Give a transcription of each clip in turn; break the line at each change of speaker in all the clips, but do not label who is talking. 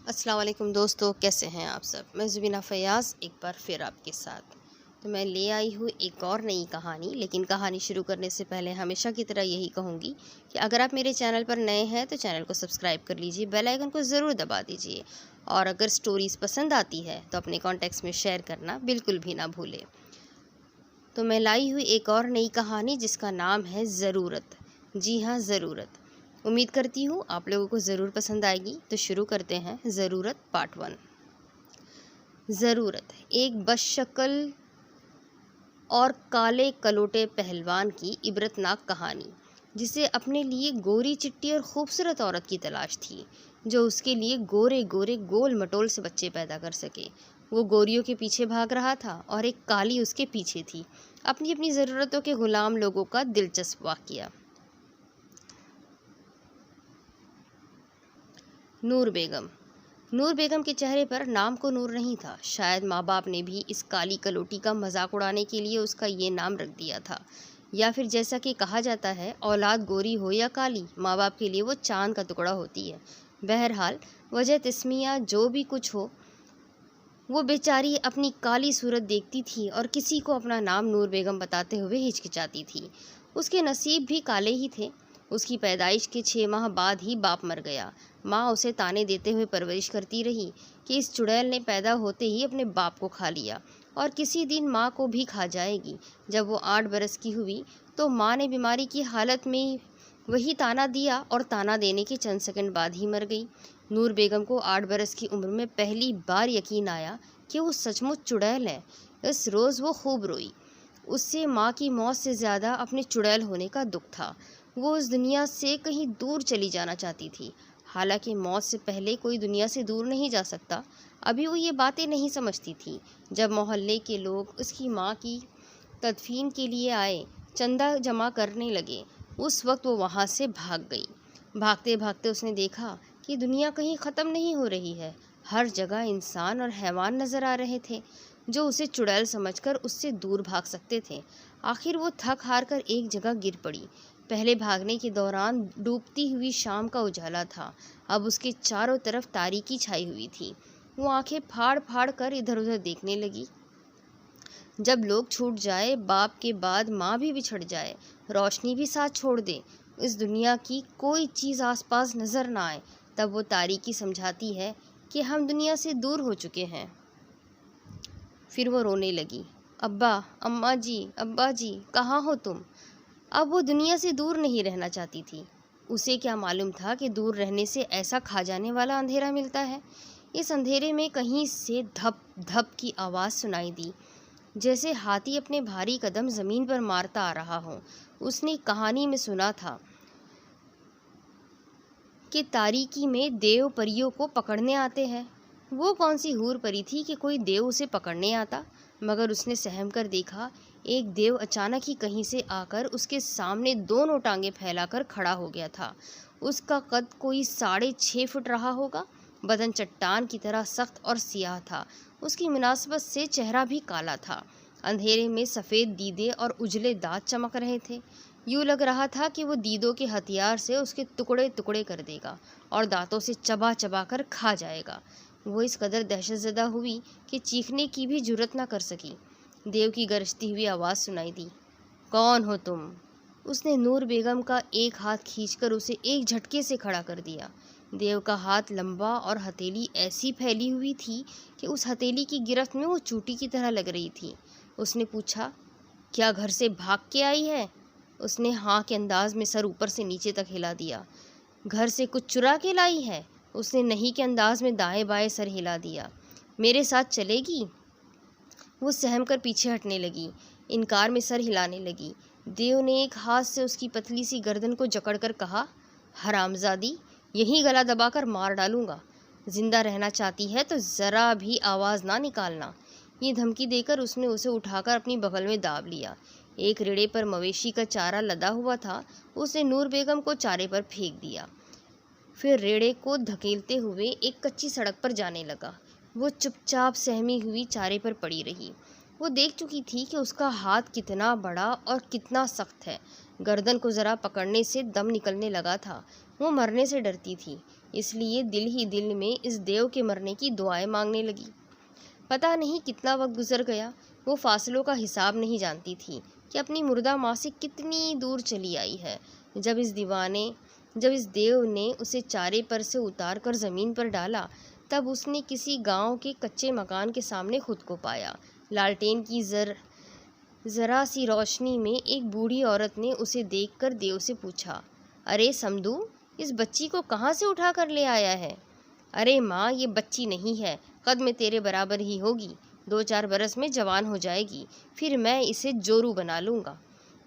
السلام علیکم دوستو، کیسے ہیں آپ سب؟ میں زبینہ فیاض ایک بار پھر آپ کے ساتھ تو میں لے آئی ہوں ایک اور نئی کہانی۔ لیکن کہانی شروع کرنے سے پہلے ہمیشہ کی طرح یہی کہوں گی کہ اگر آپ میرے چینل پر نئے ہیں تو چینل کو سبسکرائب کر لیجئے، بیل آئیکن کو ضرور دبا دیجئے، اور اگر سٹوریز پسند آتی ہے تو اپنے کانٹیکٹس میں شیئر کرنا بالکل بھی نہ بھولیں۔ تو میں لائی ہوئی ایک اور نئی کہانی جس کا نام ہے ضرورت۔ جی ہاں، ضرورت۔ امید کرتی ہوں آپ لوگوں کو ضرور پسند آئے گی۔ تو شروع کرتے ہیں ضرورت پارٹ 1۔ ضرورت ایک بد شکل اور کالے کلوٹے پہلوان کی عبرتناک کہانی، جسے اپنے لیے گوری چٹی اور خوبصورت عورت کی تلاش تھی جو اس کے لیے گورے گورے گول مٹول سے بچے پیدا کر سکے۔ وہ گوریوں کے پیچھے بھاگ رہا تھا اور ایک کالی اس کے پیچھے تھی، اپنی اپنی ضرورتوں کے غلام لوگوں کا دلچسپ واقعہ۔ نور بیگم۔ نور بیگم کے چہرے پر نام کو نور نہیں تھا۔ شاید ماں باپ نے بھی اس کالی کلوٹی کا مذاق اڑانے کے لیے اس کا یہ نام رکھ دیا تھا، یا پھر جیسا کہ کہا جاتا ہے اولاد گوری ہو یا کالی، ماں باپ کے لیے وہ چاند کا ٹکڑا ہوتی ہے۔ بہرحال وجہ تسمیہ جو بھی کچھ ہو، وہ بیچاری اپنی کالی صورت دیکھتی تھی اور کسی کو اپنا نام نور بیگم بتاتے ہوئے ہچکچاتی تھی۔ اس کے نصیب بھی کالے ہی تھے۔ اس کی پیدائش کے 6 ماہ بعد ہی باپ مر گیا۔ ماں اسے تانے دیتے ہوئے پرورش کرتی رہی کہ اس چڑیل نے پیدا ہوتے ہی اپنے باپ کو کھا لیا اور کسی دن ماں کو بھی کھا جائے گی۔ جب وہ 8 برس کی ہوئی تو ماں نے بیماری کی حالت میں وہی تانا دیا اور تانا دینے کے چند سیکنڈ بعد ہی مر گئی۔ نور بیگم کو 8 برس کی عمر میں پہلی بار یقین آیا کہ وہ سچ مچ چڑیل ہے۔ اس روز وہ خوب روئی۔ اس سے ماں کی موت سے زیادہ اپنے چڑیل ہونے کا دکھ تھا۔ وہ اس دنیا سے کہیں دور چلی جانا چاہتی تھی۔ حالانکہ موت سے پہلے کوئی دنیا سے دور نہیں جا سکتا، ابھی وہ یہ باتیں نہیں سمجھتی تھی۔ جب محلے کے لوگ اس کی ماں کی تدفین کے لیے آئے، چندہ جمع کرنے لگے، اس وقت وہ وہاں سے بھاگ گئی۔ بھاگتے بھاگتے اس نے دیکھا کہ دنیا کہیں ختم نہیں ہو رہی ہے۔ ہر جگہ انسان اور حیوان نظر آ رہے تھے جو اسے چڑیل سمجھ کر اس سے دور بھاگ سکتے تھے۔ آخر وہ تھک ہار کر ایک جگہ گر پڑی۔ پہلے بھاگنے کے دوران ڈوبتی ہوئی شام کا اجالا تھا، اب اس کے چاروں طرف تاریکی چھائی ہوئی تھی۔ وہ آنکھیں پھاڑ پھاڑ کر ادھر ادھر دیکھنے لگی۔ جب لوگ چھوٹ جائے، باپ کے بعد ماں بھی بچھڑ جائے، روشنی بھی ساتھ چھوڑ دے، اس دنیا کی کوئی چیز آس پاس نظر نہ آئے، تب وہ تاریکی سمجھاتی ہے کہ ہم دنیا سے دور ہو چکے ہیں۔ پھر وہ رونے لگی، ابا، اماں جی، ابا جی، کہاں ہو تم؟ اب وہ دنیا سے دور نہیں رہنا چاہتی تھی۔ اسے کیا معلوم تھا کہ دور رہنے سے ایسا کھا جانے والا اندھیرا ملتا ہے۔ اس اندھیرے میں کہیں سے دھپ دھپ کی آواز سنائی دی، جیسے ہاتھی اپنے بھاری قدم زمین پر مارتا آ رہا ہو۔ اس نے کہانی میں سنا تھا کہ تاریکی میں دیو پریوں کو پکڑنے آتے ہیں۔ وہ کون سی حور پری تھی کہ کوئی دیو اسے پکڑنے آتا؟ مگر اس نے سہم کر دیکھا، ایک دیو اچانک ہی کہیں سے آ کر اس کے سامنے دونوں ٹانگیں پھیلا کر کھڑا ہو گیا تھا۔ اس کا قد کوئی 6.5 فٹ رہا ہوگا۔ بدن چٹان کی طرح سخت اور سیاہ تھا۔ اس کی مناسبت سے چہرہ بھی کالا تھا۔ اندھیرے میں سفید دیدے اور اجلے دانت چمک رہے تھے۔ یوں لگ رہا تھا کہ وہ دیدوں کے ہتھیار سے اس کے ٹکڑے ٹکڑے کر دے گا اور دانتوں سے چبا چبا کر کھا جائے گا۔ وہ اس قدر دہشت زدہ ہوئی کہ چیخنے کی بھی جرأت نہ کر سکی۔ دیو کی گرجتی ہوئی آواز سنائی دی، کون ہو تم؟ اس نے نور بیگم کا ایک ہاتھ کھینچ کر اسے ایک جھٹکے سے کھڑا کر دیا۔ دیو کا ہاتھ لمبا اور ہتھیلی ایسی پھیلی ہوئی تھی کہ اس ہتھیلی کی گرفت میں وہ چوٹی کی طرح لگ رہی تھی۔ اس نے پوچھا، کیا گھر سے بھاگ کے آئی ہے؟ اس نے ہاں کے انداز میں سر اوپر سے نیچے تک ہلا دیا۔ گھر سے کچھ چرا کے لائی ہے؟ اس نے نہیں کے انداز میں دائیں بائیں سر ہلا دیا۔ میرے ساتھ چلے گی؟ وہ سہم کر پیچھے ہٹنے لگی، انکار میں سر ہلانے لگی۔ دیو نے ایک ہاتھ سے اس کی پتلی سی گردن کو جکڑ کر کہا، حرامزادی، یہیں گلا دبا کر مار ڈالوں گا۔ زندہ رہنا چاہتی ہے تو ذرا بھی آواز نہ نکالنا۔ یہ دھمکی دے کر اس نے اسے اٹھا کر اپنی بغل میں داب لیا۔ ایک ریڑے پر مویشی کا چارہ لدا ہوا تھا، اس نے نور بیگم کو چارے پر پھینک دیا، پھر ریڑے کو دھکیلتے ہوئے ایک کچی سڑک پر جانے لگا۔ وہ چپ چاپ سہمی ہوئی چارے پر پڑی رہی۔ وہ دیکھ چکی تھی کہ اس کا ہاتھ کتنا بڑا اور کتنا سخت ہے۔ گردن کو ذرا پکڑنے سے دم نکلنے لگا تھا۔ وہ مرنے سے ڈرتی تھی۔ اس لیے دل ہی دل میں اس دیو کے مرنے کی دعائیں مانگنے لگی۔ پتہ نہیں کتنا وقت گزر گیا، وہ فاصلوں کا حساب نہیں جانتی تھی کہ اپنی مردہ ماں سے کتنی دور چلی آئی ہے۔ جب اس دیو نے اسے چارے پر سے اتار کر زمین پر ڈالا، تب اس نے کسی گاؤں کے کچے مکان کے سامنے خود کو پایا۔ لالٹین کی ذرا سی روشنی میں ایک بوڑھی عورت نے اسے دیکھ کر دیو سے پوچھا، ارے سمدو، اس بچی کو کہاں سے اٹھا کر لے آیا ہے؟ ارے ماں، یہ بچی نہیں ہے، قد میں تیرے برابر ہی ہوگی، 2-4 برس میں جوان ہو جائے گی، پھر میں اسے جورو بنا لوں گا۔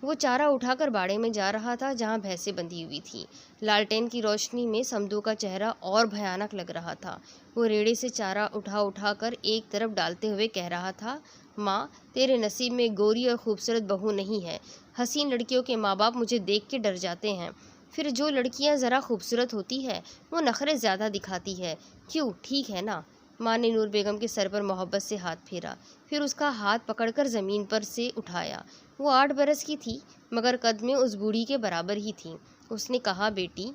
وہ چارہ اٹھا کر باڑے میں جا رہا تھا جہاں بھینسیں بندھی ہوئی تھیں۔ لالٹین کی روشنی میں سمدو کا چہرہ اور بھیانک لگ رہا تھا۔ وہ ریڑے سے چارہ اٹھا کر ایک طرف ڈالتے ہوئے کہہ رہا تھا، ماں، تیرے نصیب میں گوری اور خوبصورت بہو نہیں ہے۔ حسین لڑکیوں کے ماں باپ مجھے دیکھ کے ڈر جاتے ہیں۔ پھر جو لڑکیاں ذرا خوبصورت ہوتی ہے وہ نخرے زیادہ دکھاتی ہے۔ کیوں، ٹھیک ہے نا؟ ماں نے نور بیگم کے سر پر محبت سے ہاتھ پھیرا، پھر اس کا ہاتھ پکڑ کر زمین پر سے اٹھایا۔ وہ 8 برس کی تھی مگر قد میں اس بوڑھی کے برابر ہی تھی۔ اس نے کہا، بیٹی،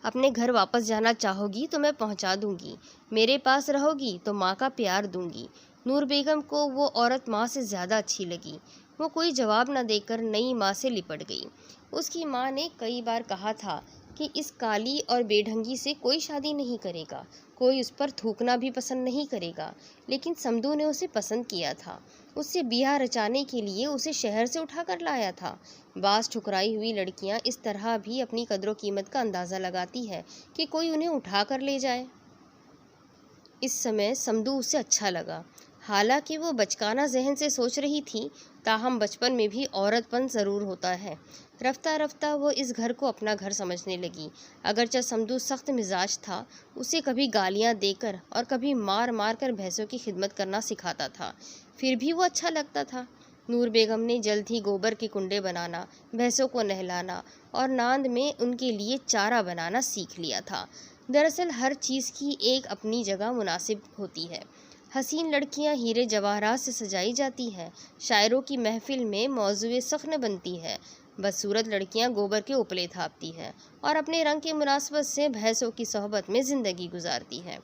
اپنے گھر واپس جانا چاہو گی تو میں پہنچا دوں گی، میرے پاس رہو گی تو ماں کا پیار دوں گی۔ نور بیگم کو وہ عورت ماں سے زیادہ اچھی لگی۔ وہ کوئی جواب نہ دے کر نئی ماں سے لپٹ گئی۔ اس کی ماں نے کئی بار کہا تھا کہ اس کالی اور بے ڈھنگی سے کوئی شادی نہیں کرے گا، کوئی اس پر تھوکنا بھی پسند نہیں کرے گا، لیکن سمدو نے اسے پسند کیا تھا۔ اس سے بیاہ رچانے کے لیے اسے شہر سے اٹھا کر لایا تھا۔ بعض ٹھکرائی ہوئی لڑکیاں اس طرح بھی اپنی قدر و قیمت کا اندازہ لگاتی ہے کہ کوئی انہیں اٹھا کر لے جائے۔ اس سمے سمدو اسے اچھا لگا۔ حالانکہ وہ بچکانہ ذہن سے سوچ رہی تھی، تاہم بچپن میں بھی عورت پن ضرور ہوتا ہے۔ رفتہ رفتہ وہ اس گھر کو اپنا گھر سمجھنے لگی۔ اگرچہ سمدو سخت مزاج تھا، اسے کبھی گالیاں دے کر اور کبھی مار مار کر بھینسوں کی خدمت کرنا سکھاتا تھا، پھر بھی وہ اچھا لگتا تھا۔ نور بیگم نے جلد ہی گوبر کے کنڈے بنانا، بھینسوں کو نہلانا اور ناند میں ان کے لیے چارہ بنانا سیکھ لیا تھا۔ دراصل ہر چیز کی ایک اپنی جگہ مناسب ہوتی ہے۔ حسین لڑکیاں ہیرے جواہرات سے سجائی جاتی ہیں، شاعروں کی محفل میں موضوع سخن بنتی ہے۔ بدصورت لڑکیاں گوبر کے اپلے تھاپتی ہیں اور اپنے رنگ کی مناسبت سے بھینسوں کی صحبت میں زندگی گزارتی ہیں۔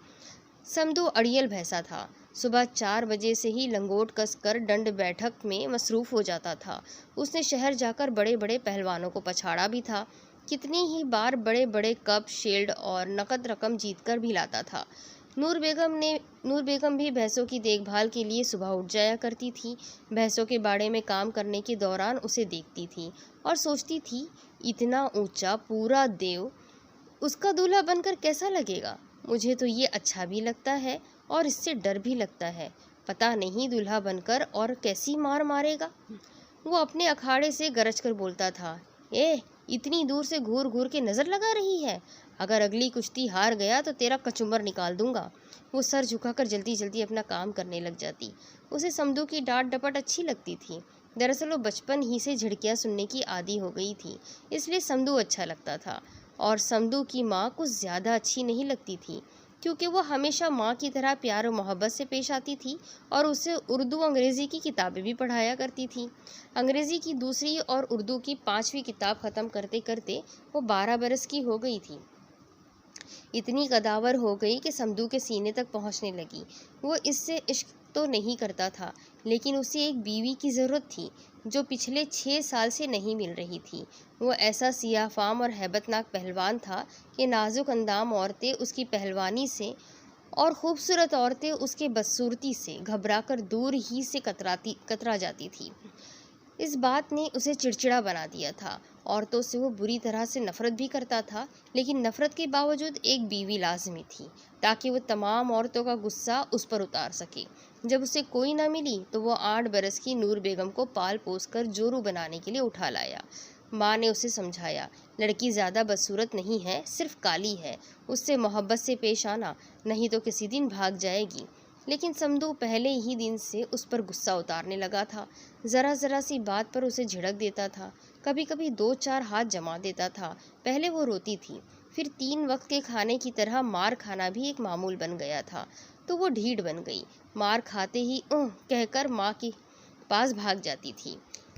سمدو اڑیل بھینسا تھا۔ صبح 4 بجے سے ہی لنگوٹ کس کر ڈنڈ بیٹھک میں مصروف ہو جاتا تھا۔ اس نے شہر جا کر بڑے بڑے پہلوانوں کو پچھاڑا بھی تھا، کتنی ہی بار بڑے بڑے کپ، شیلڈ اور نقد رقم جیت کر بھی لاتا تھا۔ نور بیگم بھی بھینسوں کی دیکھ بھال کے لیے صبح اٹھ جایا کرتی تھی۔ بھینسوں کے باڑے میں کام کرنے کے دوران اسے دیکھتی تھی اور سوچتی تھی، اتنا اونچا پورا دیو اس کا دولہا بن کر کیسا لگے گا؟ مجھے تو یہ اچھا بھی لگتا ہے اور اس سے ڈر بھی لگتا ہے، پتہ نہیں دولہا بن کر اور کیسی مار مارے گا۔ وہ اپنے اکھاڑے سے گرج کر بولتا تھا، اتنی دور سے گھور گھور کے نظر لگا رہی ہے، اگر اگلی کشتی ہار گیا تو تیرا کچمبر نکال دوں گا۔ وہ سر جھکا کر جلدی جلدی اپنا کام کرنے لگ جاتی۔ اسے سمدو کی ڈانٹ ڈپٹ اچھی لگتی تھی۔ دراصل وہ بچپن ہی سے جھڑکیاں سننے کی عادی ہو گئی تھی، اس لیے سمدو اچھا لگتا تھا۔ اور سمدو کی ماں کچھ زیادہ اچھی نہیں لگتی تھی، کیونکہ وہ ہمیشہ ماں کی طرح پیار و محبت سے پیش آتی تھی اور اسے اردو انگریزی کی کتابیں بھی پڑھایا کرتی تھی۔ انگریزی کی 2 اور اردو کی 5ویں کتاب ختم کرتے کرتے وہ 12 برس کی ہو گئی تھی۔ اتنی قداور ہو گئی کہ سمدو کے سینے تک پہنچنے لگی۔ وہ اس سے عشق تو نہیں کرتا تھا، لیکن اسے ایک بیوی کی ضرورت تھی جو پچھلے 6 سال سے نہیں مل رہی تھی۔ وہ ایسا سیاہ فام اور ہیبت ناک پہلوان تھا کہ نازک اندام عورتیں اس کی پہلوانی سے اور خوبصورت عورتیں اس کے بدصورتی سے گھبرا کر دور ہی سے کترا جاتی تھی۔ اس بات نے اسے چڑچڑا بنا دیا تھا۔ عورتوں سے وہ بری طرح سے نفرت بھی کرتا تھا، لیکن نفرت کے باوجود ایک بیوی لازمی تھی تاکہ وہ تمام عورتوں کا غصہ اس پر اتار سکے۔ جب اسے کوئی نہ ملی تو وہ 8 برس کی نور بیگم کو پال پوس کر جورو بنانے کے لیے اٹھا لایا۔ ماں نے اسے سمجھایا، لڑکی زیادہ بدصورت نہیں ہے، صرف کالی ہے، اس سے محبت سے پیش آنا، نہیں تو کسی دن بھاگ جائے گی۔ لیکن سمدو پہلے ہی دن سے اس پر غصہ اتارنے لگا تھا، ذرا ذرا سی بات پر اسے جھڑک دیتا تھا، کبھی کبھی 2-4 ہاتھ جما دیتا تھا۔ پہلے وہ روتی تھی، پھر 3 وقت کے کھانے کی طرح مار کھانا بھی ایک معمول بن گیا تھا، تو وہ ڈھیٹ بن گئی، مار کھاتے ہی کہہ کر ماں کے پاس بھاگ جاتی تھی۔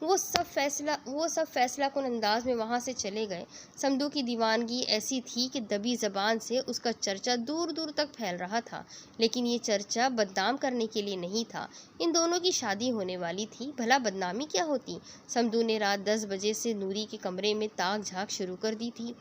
وہ سب فیصلہ کن انداز میں وہاں سے چلے گئے۔ سمدو کی دیوانگی ایسی تھی کہ دبی زبان سے اس کا چرچا دور دور تک پھیل رہا تھا، لیکن یہ چرچا بدنام کرنے کے لیے نہیں تھا۔ ان دونوں کی شادی ہونے والی تھی، بھلا بدنامی کیا ہوتی؟ سمدو نے رات 10 بجے سے نوری کے کمرے میں تاک جھانک شروع کر دی تھی۔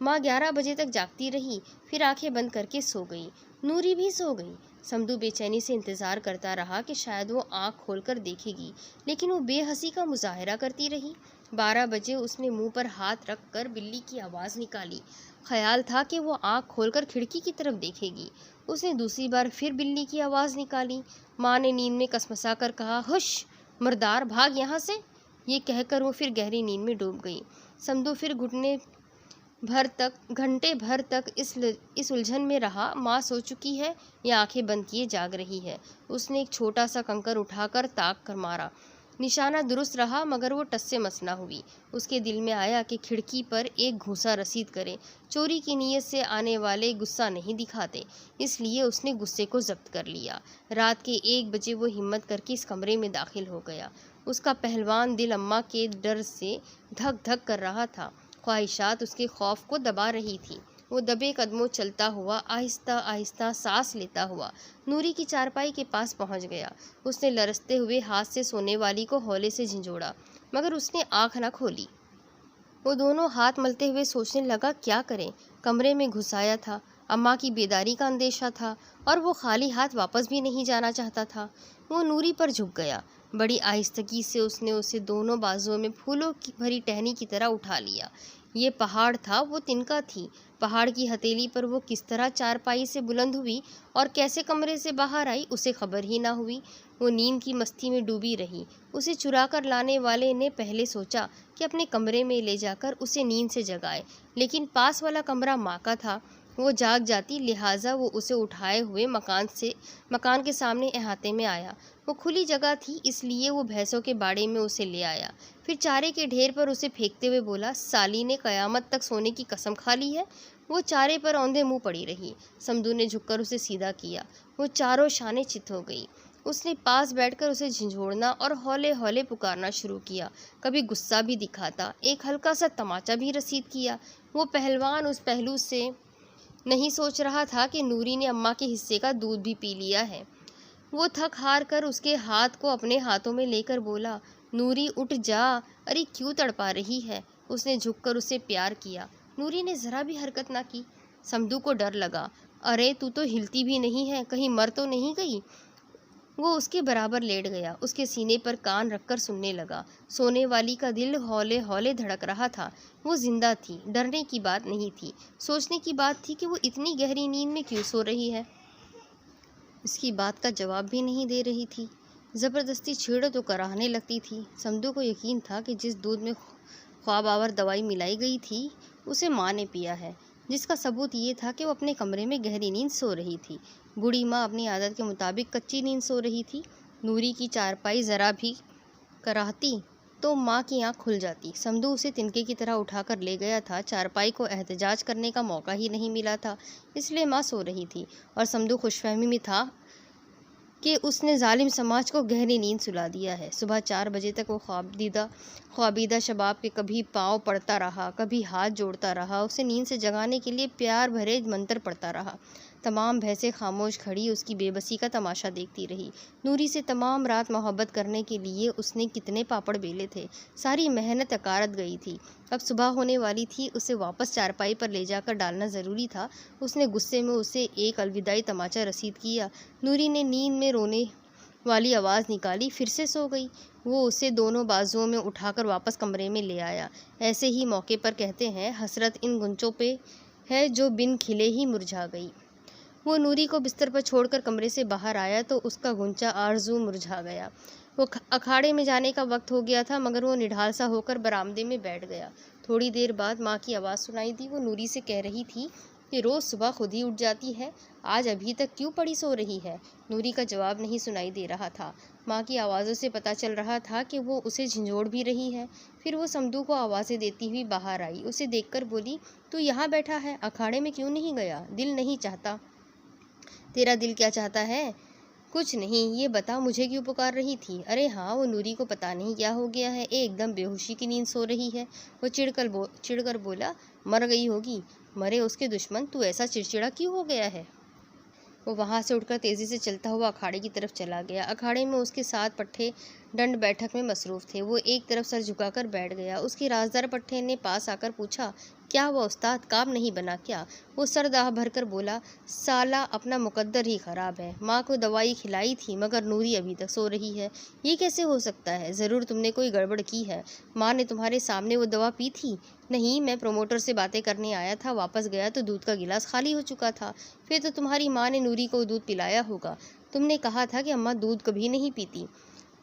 ماں 11 بجے تک جاگتی رہی، پھر آنکھیں بند کر کے سو گئی۔ نوری بھی سو گئی۔ سمدو بے چینی سے انتظار کرتا رہا کہ شاید وہ آنکھ کھول کر دیکھے گی، لیکن وہ بے حسی کا مظاہرہ کرتی رہی۔ 12 بجے اس نے منہ پر ہاتھ رکھ کر بلی کی آواز نکالی۔ خیال تھا کہ وہ آنکھ کھول کر کھڑکی کی طرف دیکھے گی۔ اس نے دوسری بار پھر بلی کی آواز نکالی۔ ماں نے نیند میں کسمسا کر کہا، ہوش مردار، بھاگ یہاں سے۔ یہ کہہ کر وہ پھر گہری نیند میں ڈوب گئی۔ سمدو پھر گھنٹے بھر تک اس الجھن میں رہا، ماں سو چکی ہے یا آنکھیں بند کیے جاگ رہی ہے۔ اس نے ایک چھوٹا سا کنکر اٹھا کر تاک کر مارا۔ نشانہ درست رہا، مگر وہ ٹس سے مس نہ ہوئی۔ اس کے دل میں آیا کہ کھڑکی پر ایک گھوسا رسید کرے۔ چوری کی نیت سے آنے والے غصہ نہیں دکھاتے، اس لیے اس نے غصے کو ضبط کر لیا۔ رات کے 1 بجے وہ ہمت کر کے اس کمرے میں داخل ہو گیا۔ اس کا پہلوان دل اماں کے ڈر سے دھک دھک کر رہا تھا۔ خواہشات اس کے خوف کو دبا رہی تھی۔ وہ دبے قدموں چلتا ہوا آہستہ آہستہ سانس لیتا ہوا نوری کی چارپائی کے پاس پہنچ گیا۔ اس نے لرزتے ہوئے ہاتھ سے سونے والی کو ہولے سے جھنجھوڑا، مگر اس نے آنکھ نہ کھولی۔ وہ دونوں ہاتھ ملتے ہوئے سوچنے لگا کیا کرے۔ کمرے میں گھس آیا تھا، اماں کی بیداری کا اندیشہ تھا، اور وہ خالی ہاتھ واپس بھی نہیں جانا چاہتا تھا۔ وہ نوری پر جھک گیا۔ بڑی آہستگی سے اس نے اسے دونوں بازوؤں میں پھولوں کی بھری ٹہنی کی طرح اٹھا لیا۔ یہ پہاڑ تھا، وہ تنکا تھی۔ پہاڑ کی ہتھیلی پر وہ کس طرح چارپائی سے بلند ہوئی اور کیسے کمرے سے باہر آئی، اسے خبر ہی نہ ہوئی۔ وہ نیند کی مستی میں ڈوبی رہی۔ اسے چرا کر لانے والے نے پہلے سوچا کہ اپنے کمرے میں لے جا کر اسے نیند سے جگائے، لیکن پاس والا کمرہ ماں کا تھا۔ وہ جاگ جاتی، لہٰذا وہ اسے اٹھائے ہوئے مکان کے سامنے احاطے میں آیا۔ وہ کھلی جگہ تھی، اس لیے وہ بھینسوں کے باڑے میں اسے لے آیا۔ پھر چارے کے ڈھیر پر اسے پھینکتے ہوئے بولا، سالی نے قیامت تک سونے کی قسم کھا لی ہے۔ وہ چارے پر اوندھے منہ پڑی رہی۔ سمدو نے جھک کر اسے سیدھا کیا۔ وہ چاروں شانے چت ہو گئی۔ اس نے پاس بیٹھ کر اسے جھنجھوڑنا اور ہولے ہولے پکارنا شروع کیا۔ کبھی غصہ بھی دکھاتا، ایک ہلکا سا تماچا بھی رسید کیا۔ وہ پہلوان اس پہلو سے نہیں سوچ رہا تھا کہ نوری نے اماں کے حصے کا دودھ بھی پی لیا ہے۔ وہ تھک ہار کر اس کے ہاتھ کو اپنے ہاتھوں میں لے کر بولا، نوری اٹھ جا، ارے کیوں تڑپا رہی ہے؟ اس نے جھک کر اسے پیار کیا۔ نوری نے ذرا بھی حرکت نہ کی۔ سمدو کو ڈر لگا، ارے تو ہلتی بھی نہیں ہے، کہیں مر تو نہیں گئی؟ وہ اس کے برابر لیٹ گیا، اس کے سینے پر کان رکھ کر سننے لگا۔ سونے والی کا دل ہولے ہولے دھڑک رہا تھا۔ وہ زندہ تھی، ڈرنے کی بات نہیں تھی، سوچنے کی بات تھی کہ وہ اتنی گہری نیند میں کیوں سو رہی ہے۔ اس کی بات کا جواب بھی نہیں دے رہی تھی، زبردستی چھیڑو تو کراہنے لگتی تھی۔ سمدو کو یقین تھا کہ جس دودھ میں خواب آور دوائی ملائی گئی تھی اسے ماں نے پیا ہے، جس کا ثبوت یہ تھا کہ وہ اپنے کمرے میں گہری نیند سو رہی تھی۔ بوڑھی ماں اپنی عادت کے مطابق کچی نیند سو رہی تھی۔ نوری کی چارپائی ذرا بھی کراہتی تو ماں کی آنکھ کھل جاتی۔ سمدو اسے تنکے کی طرح اٹھا کر لے گیا تھا، چارپائی کو احتجاج کرنے کا موقع ہی نہیں ملا تھا، اس لیے ماں سو رہی تھی، اور سمدو خوش فہمی میں تھا کہ اس نے ظالم سماج کو گہری نیند سلا دیا ہے۔ صبح 4 بجے تک وہ خوابیدہ شباب کے کبھی پاؤں پڑتا رہا، کبھی ہاتھ جوڑتا رہا، اسے نیند سے جگانے کے لیے پیار بھرے منتر پڑھتا رہا۔ تمام بھینسیں خاموش کھڑی اس کی بے بسی کا تماشا دیکھتی رہی۔ نوری سے تمام رات محبت کرنے کے لیے اس نے کتنے پاپڑ بیلے تھے، ساری محنت اکارت گئی تھی۔ اب صبح ہونے والی تھی، اسے واپس چارپائی پر لے جا کر ڈالنا ضروری تھا۔ اس نے غصے میں اسے ایک الوداعی تماچا رسید کیا۔ نوری نے نیند میں رونے والی آواز نکالی، پھر سے سو گئی۔ وہ اسے دونوں بازوؤں میں اٹھا کر واپس کمرے میں لے آیا۔ ایسے ہی موقع پر کہتے ہیں، حسرت ان غنچوں پہ ہے جو بن کھلے ہی مرجھا گئی۔ وہ نوری کو بستر پر چھوڑ کر کمرے سے باہر آیا تو اس کا غنچہ آرزو مرجھا گیا۔ وہ اکھاڑے میں جانے کا وقت ہو گیا تھا، مگر وہ نڈھال سا ہو کر برآمدے میں بیٹھ گیا۔ تھوڑی دیر بعد ماں کی آواز سنائی دی۔ وہ نوری سے کہہ رہی تھی کہ روز صبح خود ہی اٹھ جاتی ہے، آج ابھی تک کیوں پڑی سو رہی ہے؟ نوری کا جواب نہیں سنائی دے رہا تھا۔ ماں کی آوازوں سے پتہ چل رہا تھا کہ وہ اسے جھنجھوڑ بھی رہی ہے۔ پھر وہ سمدو کو آوازیں دیتی ہوئی باہر آئی، اسے دیکھ کر بولی، تو یہاں بیٹھا ہے، اکھاڑے میں کیوں نہیں گیا؟ دل نہیں چاہتا؟ تیرا دل کیا چاہتا ہے؟ کچھ نہیں، یہ بتا مجھے کیوں پکار رہی تھی؟ ارے ہاں، وہ نوری کو پتہ نہیں کیا ہو گیا ہے، ایک دم بے ہوشی کی نیند سو رہی ہے۔ وہ چڑ کر بولا، مر گئی ہوگی۔ مرے اس کے دشمن، تو ایسا چڑچڑا کیوں ہو گیا ہے؟ وہ وہاں سے اٹھ کر تیزی سے چلتا ہوا اکھاڑے کی طرف چلا گیا۔ اکھاڑے میں اس کے 7 پٹھے ڈنڈ بیٹھک میں مصروف تھے۔ وہ ایک طرف سر جھکا کر بیٹھ گیا۔ اس کے رازدار پٹھے نے پاس آ کر پوچھا، کیا ہوا استاد، کام نہیں بنا کیا؟ وہ سر داہ بھر کر بولا، سالا اپنا مقدر ہی خراب ہے۔ ماں کو دوائی کھلائی تھی مگر نوری ابھی تک سو رہی ہے۔ یہ کیسے ہو سکتا ہے؟ ضرور تم نے کوئی گڑبڑ کی ہے۔ ماں نے تمہارے سامنے وہ دوا پی تھی؟ نہیں، میں پروموٹر سے باتیں کرنے آیا تھا، واپس گیا تو دودھ کا گلاس خالی ہو چکا تھا۔ پھر تو تمہاری ماں نے نوری کو دودھ پلایا ہوگا۔ تم نے کہا تھا کہ اماں دودھ کبھی نہیں پیتی۔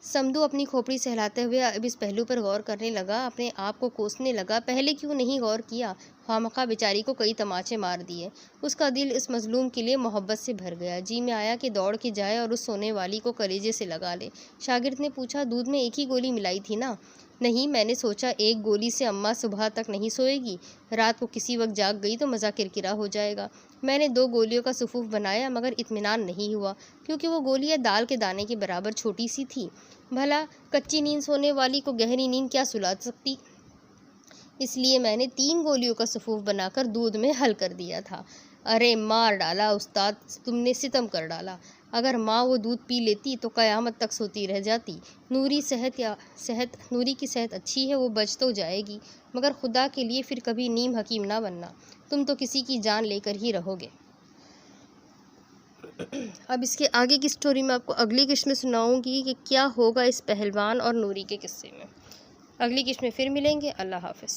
سمدو اپنی کھوپڑی سہلاتے ہوئے اب اس پہلو پر غور کرنے لگا، اپنے آپ کو کوسنے لگا، پہلے کیوں نہیں غور کیا؟ خواہ بیچاری کو کئی تماچے مار دیے۔ اس کا دل اس مظلوم کے لیے محبت سے بھر گیا۔ جی میں آیا کہ دوڑ کے جائے اور اس سونے والی کو کلیجے سے لگا لے۔ شاگرد نے پوچھا، دودھ میں ایک ہی گولی ملائی تھی نا؟ نہیں، میں نے سوچا ایک گولی سے اماں صبح تک نہیں سوئے گی، رات کو کسی وقت جاگ گئی تو مزہ کرکرا ہو جائے گا۔ میں نے 2 گولیوں کا سفوف بنایا مگر اطمینان نہیں ہوا، کیونکہ وہ گولیاں دال کے دانے کے برابر چھوٹی سی تھی۔ بھلا کچی نیند سونے والی کو گہری نیند کیا سلا سکتی؟ اس لیے میں نے 3 گولیوں کا سفوف بنا کر دودھ میں حل کر دیا تھا۔ ارے مار ڈالا استاد، تم نے ستم کر ڈالا۔ اگر ماں وہ دودھ پی لیتی تو قیامت تک سوتی رہ جاتی۔ نوری کی صحت اچھی ہے، وہ بچ تو جائے گی، مگر خدا کے لیے پھر کبھی نیم حکیم نہ بننا، تم تو کسی کی جان لے کر ہی رہو گے۔ اب اس کے آگے کی سٹوری میں آپ کو اگلی قسط میں سناؤں گی کہ کیا ہوگا اس پہلوان اور نوری کے قصے میں۔ اگلی قسط میں پھر ملیں گے۔ اللہ حافظ۔